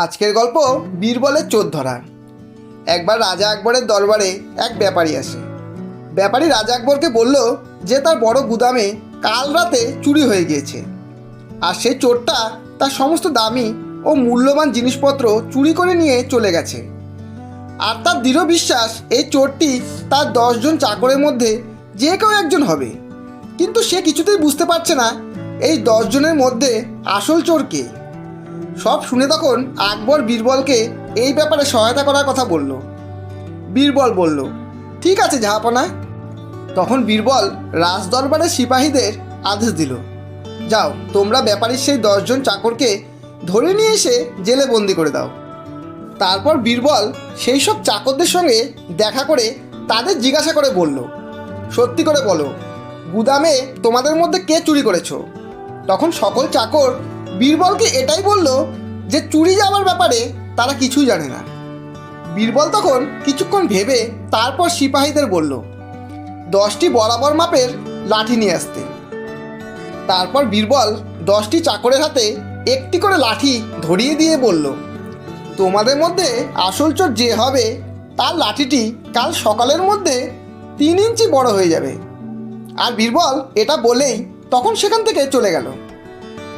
আজকের গল্প বীরবলের চোর ধরা। একবার রাজা আকবরের দরবারে এক ব্যাপারী আসে। ব্যাপারী রাজা আকবরকে বলল যে তার বড় গুদামে কাল রাতে চুরি হয়ে গিয়েছে, আর সেই চোরটা তার সমস্ত দামি ও মূল্যবান জিনিসপত্র চুরি করে নিয়ে চলে গেছে। আর তার দৃঢ় বিশ্বাস এই চোরটি তার 10 জন চাকরের মধ্যে যে কেউ একজন হবে, কিন্তু সে কিছুতেই বুঝতে পারছে না এই 10 জনের মধ্যে আসল চোর কে। সব শুনে তখন আকবর বীরবলকে এই ব্যাপারে সহায়তা করার কথা বলল। বীরবল বলল, ঠিক আছে জাহাপনা। তখন বীরবল রাজদরবারের সিপাহীদের আদেশ দিল, যাও তোমরা ব্যাপারীর সেই 10 জন চাকরকে ধরে নিয়ে এসে জেলে বন্দি করে দাও। তারপর বীরবল সেই সব চাকরদের সঙ্গে দেখা করে তাদের জিজ্ঞাসা করে বলল, সত্যি করে বলো, গুদামে তোমাদের মধ্যে কে চুরি করেছো? তখন সকল চাকর বীরবলকে এটাই বলল যে চুরি যাওয়ার ব্যাপারে তারা কিছুই জানে না। বীরবল তখন কিছুক্ষণ ভেবে তারপর সিপাহীদের বলল 10টি বরাবর মাপের লাঠি নিয়ে আসতে। তারপর বীরবল 10টি চাকরের হাতে একটি করে লাঠি ধরিয়ে দিয়ে বলল, তোমাদের মধ্যে আসল চোর যে হবে তার লাঠিটি কাল সকালের মধ্যে 3 ইঞ্চি বড় হয়ে যাবে। আর বীরবল এটা বলেই তখন সেখান থেকে চলে গেল।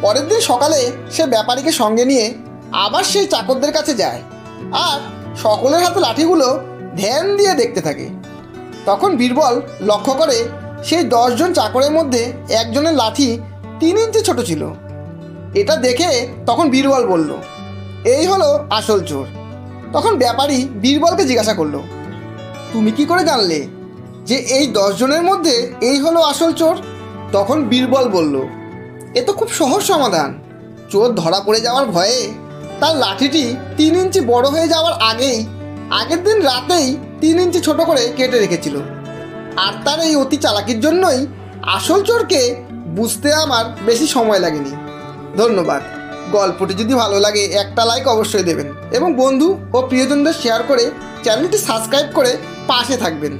পরের দিন সকালে সে ব্যাপারীকে সঙ্গে নিয়ে আবার সেই চাকরদের কাছে যায় আর সকলের হাতে লাঠিগুলো ধ্যান দিয়ে দেখতে থাকে। তখন বীরবল লক্ষ্য করে সেই 10 জন চাকরের মধ্যে একজনের লাঠি 3 ইঞ্চি ছোট ছিল। এটা দেখে তখন বীরবল বলল, এই হলো আসল চোর। তখন ব্যাপারী বীরবলকে জিজ্ঞাসা করলো, তুমি কি করে জানলে যে এই 10 জনের মধ্যে এই হলো আসল চোর? তখন বীরবল বলল, এ তো খুব সহজ সমাধান। চোর ধরা পড়ে যাওয়ার ভয়ে তার লাঠিটি 3 ইঞ্চি বড় হয়ে যাওয়ার আগের দিন রাতেই 3 ইঞ্চি ছোট করে কেটে রেখেছিল। আর তার এই অতি চালাকির জন্যই আসল চোরকে বুঝতে আমার বেশি সময় লাগেনি। ধন্যবাদ। গল্পটি যদি ভালো লাগে একটা লাইক অবশ্যই দেবেন এবং বন্ধু ও প্রিয়জনদের শেয়ার করে চ্যানেলটি সাবস্ক্রাইব করে পাশে থাকবেন।